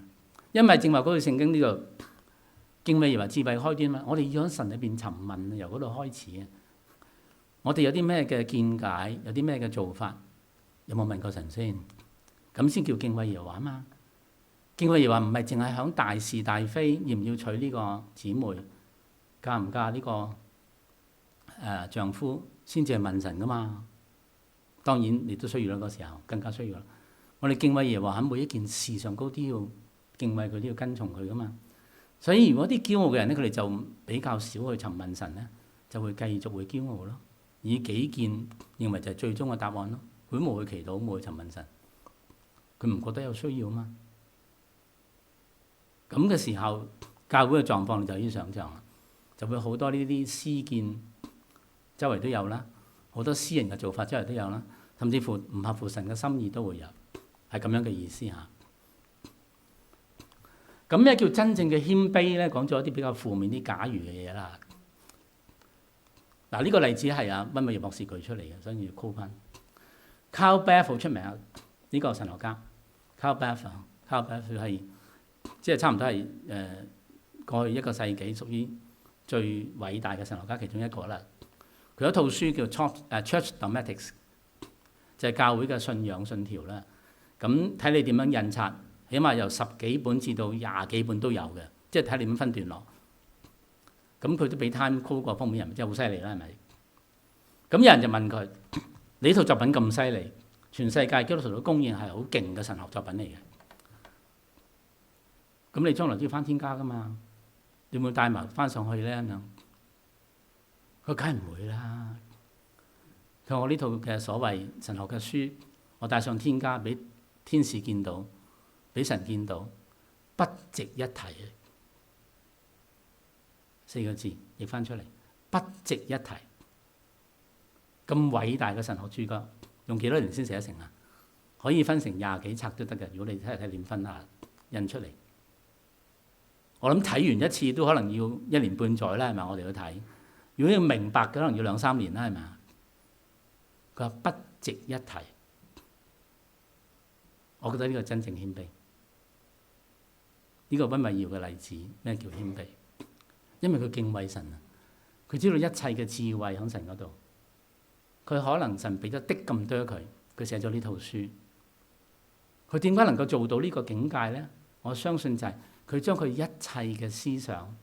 因為正話嗰句聖經呢個。敬畏耶和華智慧開端嘛，我哋要喺神裏邊詢問，由嗰度開始啊！我哋有啲咩嘅見解，有啲咩嘅做法，有冇問過神先？咁先叫敬畏耶和華嘛。敬畏耶和華唔係淨係響大是大非，要唔要娶呢個姊妹，嫁唔嫁呢個丈夫，先至係問神噶嘛。當然你都需要啦，嗰時候更加需要啦。我哋敬畏耶和華喺每一件事上高都要敬畏佢，都要跟從佢噶嘛。所以如果啲驕傲嘅人咧，佢哋就比較少去詢問神咧，就會繼續會驕傲咯，以己見認為就係最終嘅答案咯。佢冇去祈禱，冇去詢問神，佢唔覺得有需要嘛。咁嘅時候，教會嘅狀況就可以想像啦，就會好多呢啲私見，周圍都有啦，好多私人嘅做法周圍都有啦，甚至乎唔合乎神嘅心意都會有，係咁樣嘅意思嚇。咁咩叫真正嘅謙卑咧？講咗一啲比較負面啲假如嘅嘢啦。嗱，呢個例子係溫美儀博士舉出嚟嘅，所以要 call 翻。Karl Barth 好出名，呢個神學家。Karl Barth 係即係差唔多係過去1個世紀屬於最偉大嘅神學家其中一個啦。佢有一套書叫 Church Dogmatics， 就係教會嘅信仰信條啦。咁睇你點樣印刷。起碼由10幾本至到20幾本都有嘅，即係睇你點分段落。咁佢都俾 Time Call 過封面人，真係好犀利啦，係咪？咁有人就問佢：你呢套作品咁犀利，全世界基督徒都公認係好勁嘅神學作品嚟嘅。咁你將來都要翻天家噶嘛？你會唔會帶埋翻上去咧？咁樣佢梗係唔會啦。佢話：我呢套嘅所謂神學嘅書，我帶上天家俾天使見到。俾神見到，不值一提，4個字譯翻出嚟，不值一提。咁偉大嘅神學著作，用幾多年先寫成啊？可以分成20幾冊都得嘅。如果你睇點分啊，印出嚟，我諗睇完一次都可能要1年半載啦，係咪？我哋去睇，如果要明白，可能要2、3年啦，係咪？佢話不值一提，我覺得呢個真正謙卑。呢個溫偉耀嘅例子，咩叫謙卑？因為佢敬畏神啊，佢知道一切嘅智慧喺神嗰度。佢可能神俾咗的咁多佢寫咗呢套書。佢點解能夠做到呢個境界呢？我相信就係佢將佢一切嘅思想、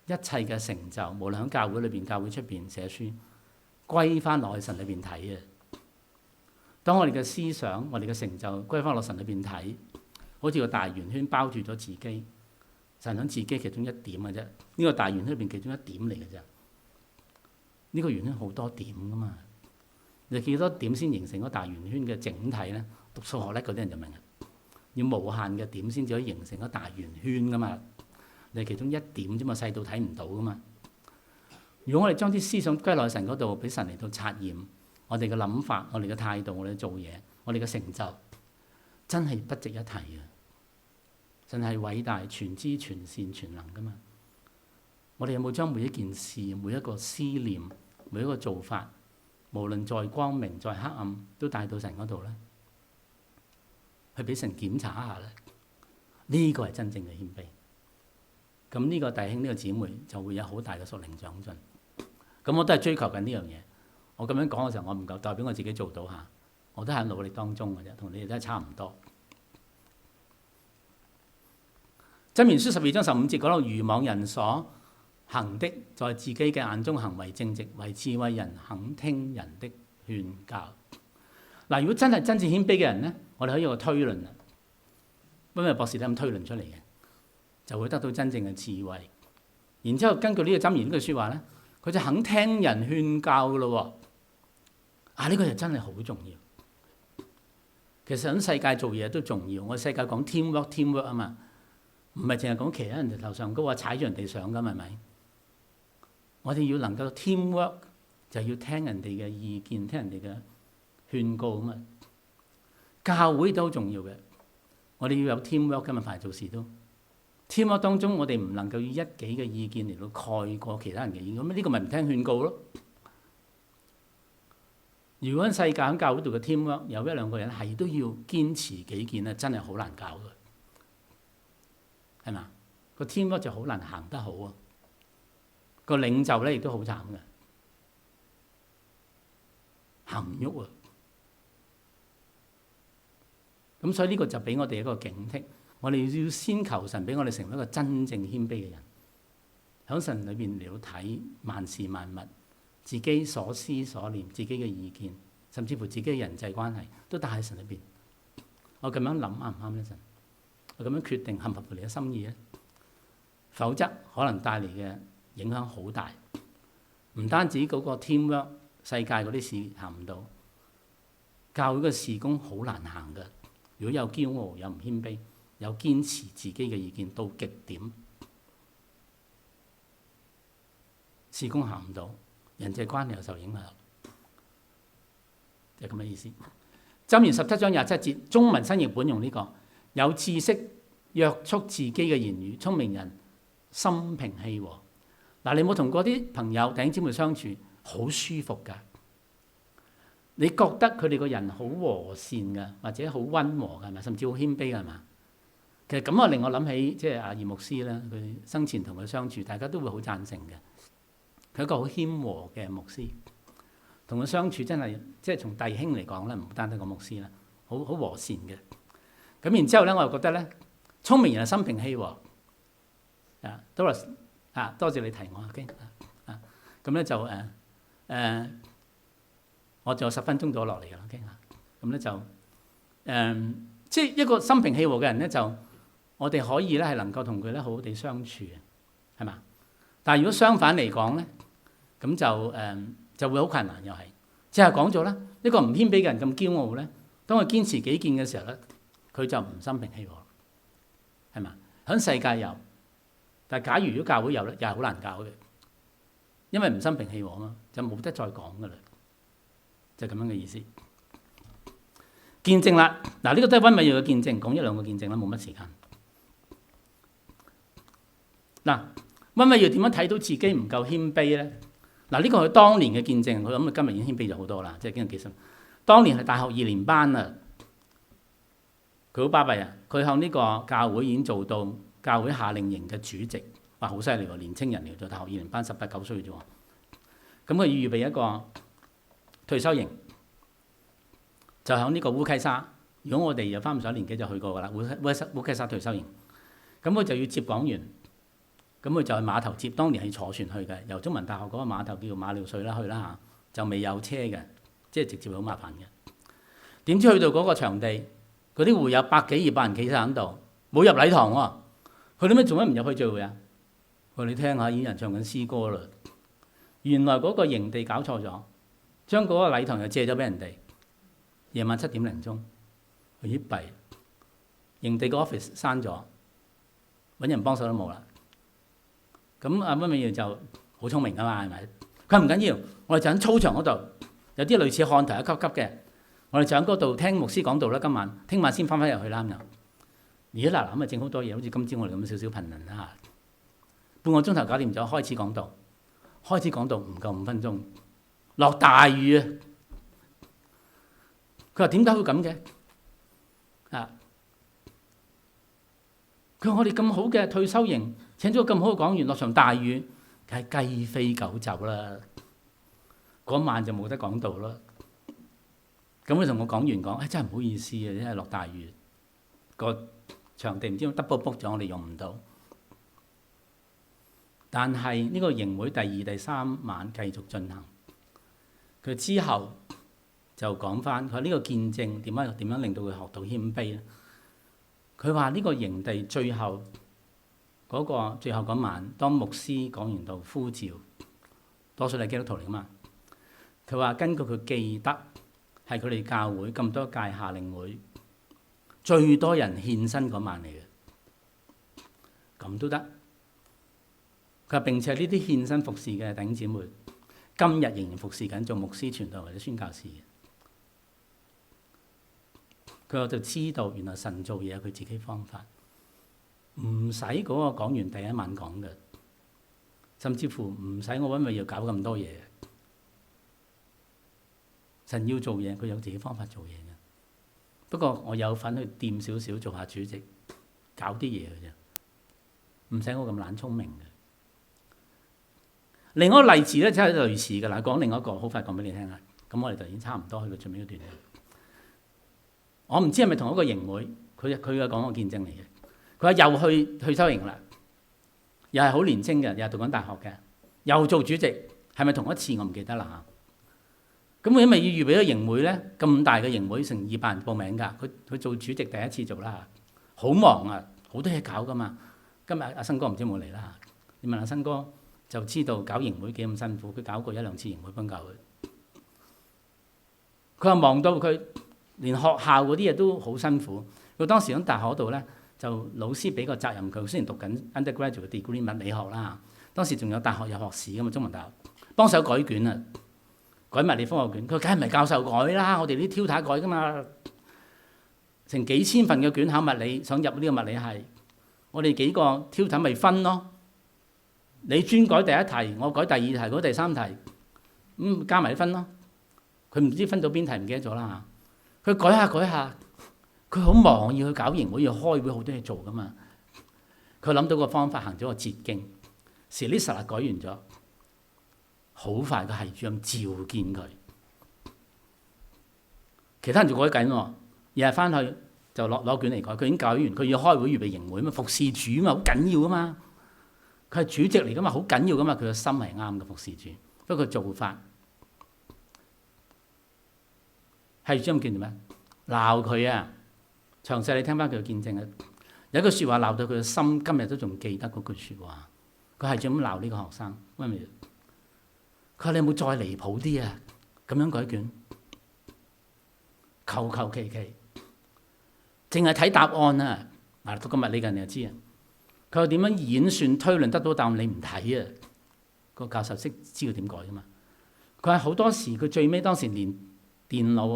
一切嘅成就，無論喺教會裏邊、教會出邊寫書，歸翻落去神裏邊睇啊！當我哋嘅思想、我哋嘅成就歸翻落神裏邊睇，好似個大圓圈包住咗自己，神喺自己其中一點嘅啫。呢個大圓圈裏邊其中一點嚟嘅啫。呢個圓圈好多點噶嘛，你幾多點先形成嗰大圓圈嘅整體呢？讀數學叻嗰啲人就明啦。要無限嘅點先至可以形成一個大圓圈噶嘛，你係其中一點啫嘛，細到睇唔到噶嘛。如果我哋將啲思想歸落去神嗰度，俾神嚟到察驗我哋嘅諗法、我哋嘅態度、我哋做嘢、我哋嘅成就，真係不值一提嘅。神係偉大、全知、全善、全能噶嘛。我哋有冇將每一件事、每一個思念、每一個做法，無論在光明、在黑暗，都帶到神嗰度咧？去俾神檢查一下咧，呢個係真正嘅謙卑。咁呢個弟兄呢個姊妹就會有好大嘅屬靈長進。咁我都係追求緊呢樣嘢。我咁樣講嘅時候，我唔夠代表我自己做到嚇，我都喺努力當中嘅啫，同你哋都係差唔多。箴言書12章15節講到愚妄人所行的，在自己嘅眼中行為正直，為智慧人肯聽人的勸教。嗱，如果真係真正謙卑嘅人咧，我哋可以有個推論啦。溫偉博士都咁推論出嚟嘅，就會得到真正嘅智慧。然之後根據呢個箴言呢句説話咧，佢就肯聽人勸教噶咯喎。呢個就真係好重要。其實喺世界做嘢都重要。我哋世界講 teamwork 啊嘛，唔係淨係講騎喺人哋頭上高啊，踩住人哋上㗎，係咪？我哋要能夠 teamwork，就要聽人哋嘅意見，聽人哋嘅勸告啊嘛。教會都好重要嘅，我哋要有 teamwork 㗎嘛，凡係做事都 teamwork 當中，我哋唔能夠以一己嘅意見嚟到蓋過其他人嘅意見，咁呢個咪唔聽勸告咯。如果喺世界喺教會度嘅 teamwork 有一兩個人係都要堅持己見咧，真係好難搞嘅，係嘛？個 teamwork 就好難行得好啊。個領袖咧亦都好慘嘅，行唔喐啊。咁所以呢個就俾我哋一個警惕，我哋要先求神俾我哋成為一個真正謙卑嘅人，喺神裏邊嚟到睇萬事萬物，自己所思所念，自己嘅意見，甚至乎自己嘅人際關係，都帶喺神裏邊。我咁樣諗啱唔啱咧？神，我咁樣決定合唔合乎你嘅心意咧？否則可能帶嚟嘅影響好大，唔單止嗰個 teamwork，世界嗰啲事行唔到，教會嘅事工好難行嘅。如果有驕傲，有唔謙卑，有堅持自己嘅意見到極點，事工行唔到，人際關係又受影響，就係咁嘅意思。箴言17章27節，中文新譯本用呢個：有知識約束自己嘅言語，聰明人心平氣和。嗱，你有冇同嗰啲朋友弟兄姊妹相處好舒服㗎？你覺得佢哋個人好和善㗎，或者好溫和㗎，係咪？甚至好謙卑㗎，係嘛？其實咁啊，令我諗起即係阿葉牧師啦，佢生前同佢相處，大家都會好贊成嘅。佢係一個好謙和嘅牧師，同佢相處真係即係從弟兄嚟講咧，唔單單個牧師啦，好和善嘅。咁然之後咧，我又覺得咧，聰明人係心平氣和。多謝你提我，OK 咁咧就我仲有10分鐘到落嚟㗎啦，OK 咁咧就即係一個心平氣和嘅人咧，就我哋可以咧係能夠同佢咧好好地相處嘅，係嘛？但係如果相反嚟講咧，咁就會好困難，又係即係講咗啦，一個唔謙卑嘅人咁驕傲咧，當佢堅持己見嘅時候咧，佢就唔心平氣和，係嘛？喺世界有，但係假如如果教會有咧，又係好難搞嘅，因為唔心平氣和啊嘛，就冇得再講㗎啦。就咁樣嘅意思。見證啦，嗱呢個都係溫偉耀嘅見證，講一兩個見證啦，冇乜時間。嗱，溫偉耀點樣睇到自己唔夠謙卑咧？嗱，呢個係佢當年嘅見證，佢諗佢今日已經謙卑咗好多啦，即係經過幾十年。當年係大學2年班啊，佢好巴閉啊！佢向呢個教會已經做到教會夏令營嘅主席，哇！好犀利喎，年青人嚟做大學二年班，18、19歲啫喎。咁佢要預備一個退休營，就喺呢個烏溪沙。如果我哋又翻唔上年紀就去過㗎啦，烏溪沙退休營。咁佢就要接講員，咁佢就去碼頭接。當年係坐船去嘅，由中文大學嗰個碼頭叫做馬料水啦去啦嚇，就未有車嘅，即係直接好麻煩嘅。點知去到嗰個場地，嗰啲會有100幾200人企晒喺度，冇入禮堂喎。佢點解做乜唔入去聚會啊？佢話你聽下，已經有人唱緊詩歌啦。原來嗰個營地搞錯咗，將嗰個禮堂又借咗俾人哋。夜晚7點零鐘，佢一閉，營地個 office 閂咗，揾人幫手都冇啦。咁阿溫美瑤就好聰明噶嘛，係咪？佢話唔緊要，我哋就喺操場嗰度，有啲類似看台一級級嘅，我哋就喺嗰度聽牧師講道啦。今晚聽晚先翻入去啦。而家嗱咁啊，整好多嘢，好似今朝我哋咁少少頻輪啦。半個鐘頭搞掂咗，開始講道。開始講道唔夠5分鐘，落大雨啊！佢話點解會咁嘅？佢話我哋咁好嘅退休營，請咗咁好嘅講員，落場大雨，梗係雞飛狗走啦。嗰晚就冇得講道啦。咁佢同我講員講，真係唔好意思啊，真係落大雨，個場地唔知 double book 咗，我哋用唔到。但係呢個營會第2、第3晚繼續進行。佢之後就講翻佢呢個見證點樣令到佢學到謙卑咧？佢話呢個營地最後嗰晚，當牧師講完道呼召，多數係基督徒嚟噶嘛？佢話根據佢記得係佢哋教會咁多屆夏令會最多人獻身嗰晚嚟嘅，咁都得。佢話並且呢啲獻身服侍嘅弟兄姊妹，今日仍然服侍緊做牧師、傳道或者宣教士。佢就知道原來神做嘢有佢自己方法，唔使嗰個講員第一晚講嘅，甚至乎唔使我溫美瑤要搞咁多嘢。神要做嘢，佢有自己方法做嘢嘅。不過我有份去掂少少做下主席，搞啲嘢嘅啫，唔使我咁懶聰明嘅。另外一個例子咧，就係類似嘅啦。講另外一個，好快講俾你聽啦。咁我哋就已經差唔多去到最尾一段。我唔知係咪同一個營會，佢嘅講個見證嚟嘅。佢話又去退休營啦，又係好年青嘅，又係讀緊大學嘅，又做主席，係咪同一次我唔記得啦嚇。咁佢因為要預備咗營會咧，咁大嘅營會成200人報名㗎，佢做主席第一次做啦，好忙啊，好多嘢搞㗎嘛。今日阿新哥唔知有冇嚟啦，你問阿新哥就知道搞營會幾咁辛苦，佢搞過1、2次營會幫教會。佢話忙到佢連學校嗰啲嘢都好辛苦。佢當時喺大學度咧，就老師俾個責任佢，雖然讀緊 undergraduate degree 物理學啦，當時仲有大學入學試㗎嘛，中文大學幫手改卷啊，改物理科學卷。佢梗係唔係教授改啦，我哋啲 tutor 改㗎嘛，成幾千份嘅卷考物理，想入呢個物理系，我哋幾個 tutor 咪分咯。你專改第一題，我改第2題，嗰第3題，咁加埋分咯。佢唔知分到邊題唔記得咗啦嚇。佢改下，佢好忙，要去搞營會，要開會，好多嘢做噶嘛。佢諗到個方法，行咗個捷徑。時呢10日改完咗，好快個系主任召見佢。其他人就改緊喎，日日翻去就攞卷嚟改。佢已經改完，佢要開會預備營會嘛，服侍主嘛，好緊要噶嘛。佢係主席嚟噶嘛，好緊要噶嘛。佢個心係啱嘅，服侍主。不過做法係主任見到咩？鬧佢啊！詳細你聽翻佢嘅見證啊！有一句説話鬧到佢嘅心，今日都仲記得嗰句説話。佢係咁鬧呢個學生，佢話你有冇再離譜啲啊？咁樣改卷，求其，淨係睇答案啊！嗱，到今日你近你就知啊。佢話點樣演算推論得到答案，你唔睇啊？個教授知道點改噶嘛？佢話好多時佢最尾當時連電腦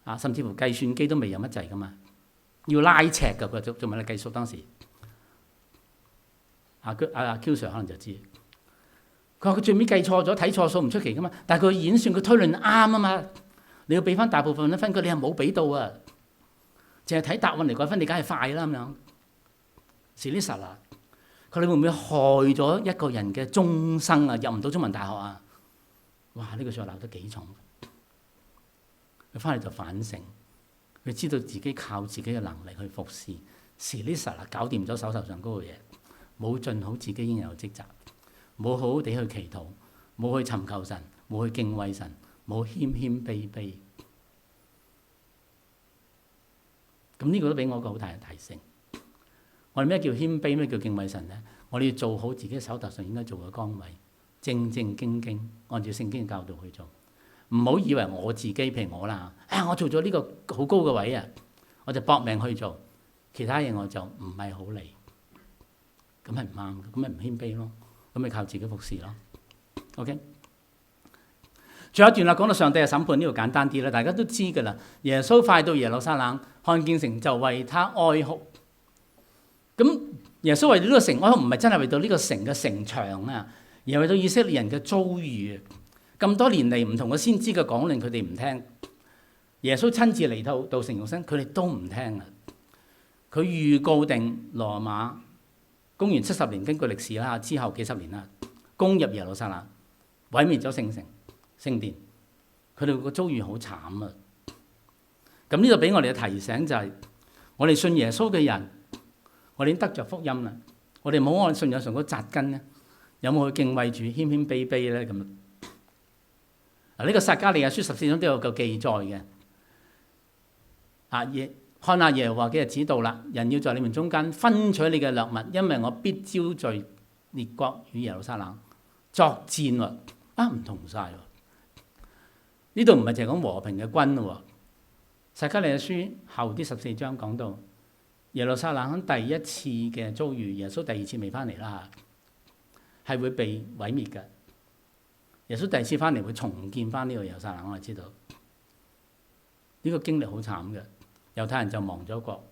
啊，甚至乎計算機都未有乜滯噶嘛，要拉尺噶。佢做物理計數當時，阿 Q Sir 可能就知。佢話佢最尾計錯咗，睇錯數唔出奇噶嘛，但係佢演算佢推論啱啊嘛，你要俾翻大部分嘅分佢，你係冇俾到啊。淨係睇答案嚟改分，你梗係快啦咁樣。是呢實啦，佢哋會唔會害咗一個人嘅終生啊？入唔到中文大學啊？哇！呢個説話鬧得幾重。佢翻嚟就反省，佢知道自己靠自己嘅能力去服侍，是呢實啦，搞掂咗手頭上嗰個嘢，冇盡好自己應有嘅職責，冇好好地去祈禱，冇去尋求神，冇去敬畏神，冇謙謙卑卑。咁呢個都俾我一個好大嘅提醒。我哋咩叫謙卑？咩叫敬畏神呢？我哋要做好自己手頭上應該做嘅崗位，正正經經按照聖經嘅教導去做。唔好以為我自己，譬如我啦，我做咗呢個好高嘅位啊，我就搏命去做，其他嘢我就唔係好理，咁係唔啱嘅，咁咪唔謙卑咯，咁咪靠自己服侍咯。OK， 最後一段啦，講到上帝嘅審判，呢度簡單啲啦，大家都知㗎啦。耶穌快到耶路撒冷，看見城就為他哀哭。咁耶穌為到呢個城哀哭，唔係真係為到呢個城嘅城牆啊，而係為到以色列人嘅遭遇。咁多年嚟唔同嘅先知嘅講論，佢哋唔聽。耶穌親自嚟到道成肉身，佢哋都唔聽啊！佢預告定羅馬公元70年，根據歷史啦，之後幾十年啦，攻入耶路撒冷，毀滅咗聖城、聖殿。佢哋個遭遇好慘啊！咁呢度俾我哋嘅提醒就係，我哋信耶穌嘅人，我哋已經得着福音啦。我哋冇按信仰上嗰紮根咧，有冇去敬畏住、謙謙卑卑咧？咁呢個撒迦利亞書14章都有個記載嘅。看下耶和華嘅日子到啦，人要在你們中間分取你嘅掠物，因為我必招聚列國與耶路撒冷作戰喎。唔同晒喎，呢度唔係淨係講和平嘅軍咯。撒迦利亞書後啲14章講到耶路撒冷第一次嘅遭遇，耶穌第二次未翻嚟啦，係會被毀滅嘅。耶穌第二次翻嚟會重建翻呢個耶路撒冷，我哋知道呢個經歷好慘嘅。猶太人就亡咗國，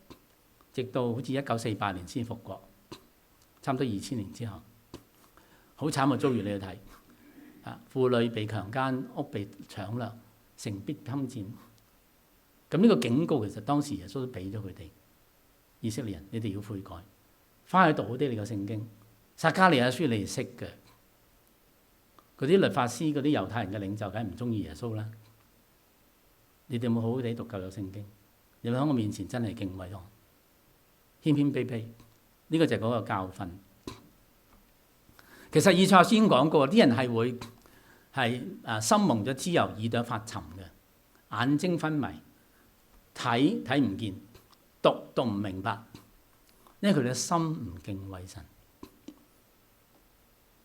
直到好似1948年先復國，差唔多2000年之後，好慘嘅遭遇。你去睇婦女被強姦，屋被搶掠，城必侵佔。咁呢個警告其實當時耶穌都俾咗佢哋以色列人，你哋要悔改，翻去讀好啲你個聖經。撒迦利亞書你哋識嘅。嗰啲律法師、嗰啲猶太人嘅領袖，梗係唔中意耶穌啦。你哋有冇好好地讀舊約聖經？有冇喺我面前真係敬畏我、謙謙卑卑？呢個就係嗰個教訓。其實以賽亞書已經講過，啲人係會係心蒙咗脂油，耳朵發沉嘅，眼睛昏迷，睇唔見，讀唔明白，因為佢哋嘅心唔敬畏神。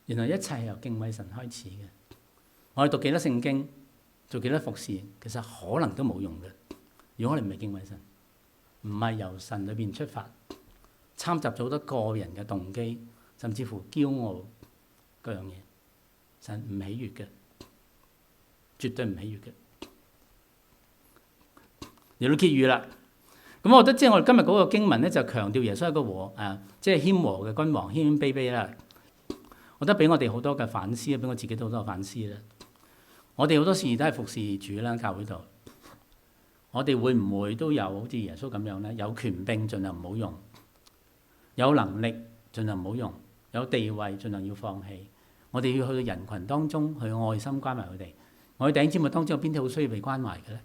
原來一切係由敬畏神開始嘅。我哋讀幾多聖經，做幾多服侍，其實可能都冇用嘅。如果我哋唔係敬畏神，唔係由神裏邊出發，參雜咗好多個人嘅動機，甚至乎驕傲嗰樣嘢，神唔喜悅嘅，絕對唔喜悅嘅。嚟到結語啦，咁我覺得即係我哋今日嗰個經文咧，就強調耶穌係一個即係謙和嘅君王，謙謙卑卑啦。我覺得俾我哋好多嘅反思，俾我自己都好多嘅反思啦。我哋好多時都係服侍主啦，教會度。我哋會唔會都有好似耶穌咁樣咧？有權柄盡量唔好用，有能力盡量唔好用，有地位盡量要放棄。我哋要去到人群當中去愛心關懷佢哋。我哋弟兄姊妹當中有邊啲好需要被關懷嘅咧？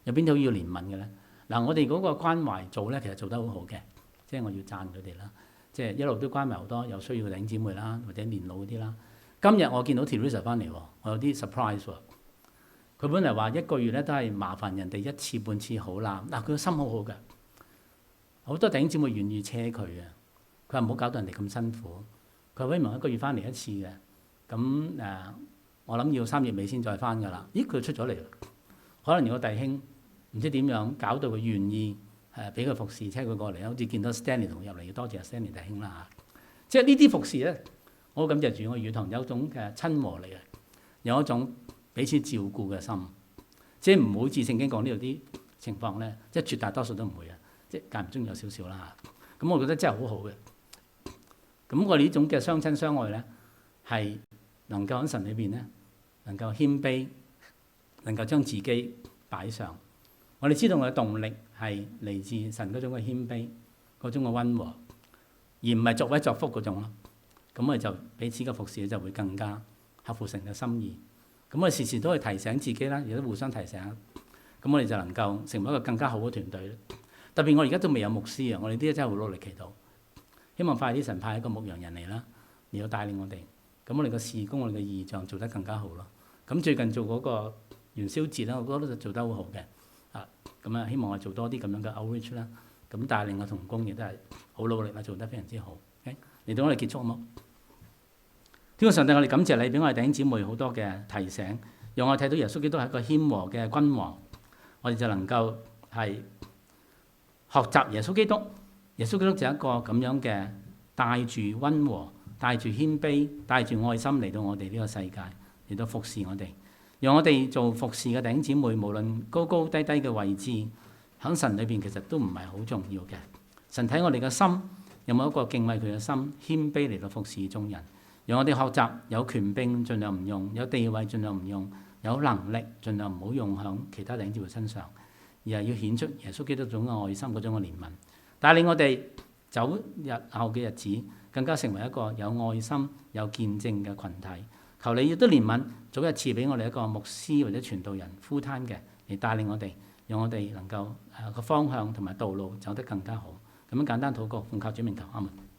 有邊啲好要憐憫嘅咧？我哋嗰個關懷組咧，其實做得好好嘅，即係我要讚佢哋啦。即係一路都關懷好多有需要嘅弟兄姊妹啦，或者年老嗰啲啦。今日我見到 Teresa 翻嚟喎，我有啲 surprise 喎。佢本嚟話一個月咧都係麻煩人哋一次半次好啦。佢個心好好嘅，好多弟兄姊妹願意車佢嘅。佢話唔好搞到人哋咁辛苦。佢話希望一個月翻嚟一次嘅。咁我諗要3月尾先再翻㗎啦。咦，佢出咗嚟啦。可能有個弟兄唔知點樣搞到佢願意俾佢服侍，車佢過嚟，好似見到 Stanley 同佢入嚟，要多謝 Stanley 弟兄啦嚇。即係呢啲服侍咧，我好感謝主，我與堂有一種嘅親和力啊，有一種彼此照顧嘅心，即係唔會似聖經講呢度啲情況咧，即係絕大多數都唔會啊，即係間唔中有少少啦嚇。咁我覺得真係好好嘅。咁我哋呢種嘅相親相愛咧，係能夠喺神裏邊咧，能夠謙卑，能夠將自己擺上。我哋知道我嘅動力係嚟自神嗰種嘅謙卑，嗰種嘅溫和，而唔係作威作福嗰種咯。咁我哋就彼此嘅服侍就會更加合乎神嘅心意。咁我哋時時都去提醒自己啦，亦都互相提醒。咁我哋就能夠成為一個更加好嘅團隊。特別我而家都未有牧師啊，我哋啲真係好努力祈禱，希望快啲神派一個牧羊人嚟啦，嚟到帶領我哋。咁我哋嘅事工，我哋嘅異象做得更加好咯。咁最近做嗰個元宵節啦，我覺得做得好好嘅。咁啊，希望我做多啲咁樣嘅 outreach 啦。咁帶領嘅同工亦都係好努力啦，做得非常之好。嚟到我哋結束好冇？天父上帝，我哋感謝你俾我哋弟兄姊妹好多嘅提醒，讓我哋睇到耶穌基督係一個謙和嘅君王，我哋就能夠係學習耶穌基督。耶穌基督就係一個咁樣嘅帶住溫和、帶住謙卑、帶住愛心嚟到我哋呢個世界，嚟到服侍我哋，讓我哋做服侍嘅弟兄姊妹，無論高高低低嘅位置，喺神裏邊其實都唔係好重要嘅。神睇我哋嘅心，有冇一個敬畏佢嘅心，謙卑嚟到服侍眾人。讓我哋學習有權柄盡量唔用，有地位盡量唔用，有能力盡量唔好用喺其他弟兄姊妹身上，而係要顯出耶穌基督嗰種嘅愛心，嗰種嘅憐憫，帶領我哋走日後嘅日子，更加成為一個有愛心、有見證嘅群體。求你亦都憐憫，早日賜俾我哋一個牧師或者傳道人 full time 嘅嚟帶領我哋，讓我哋能夠個方向同埋道路走得更加好。咁樣簡單禱告，奉靠主名求，阿門。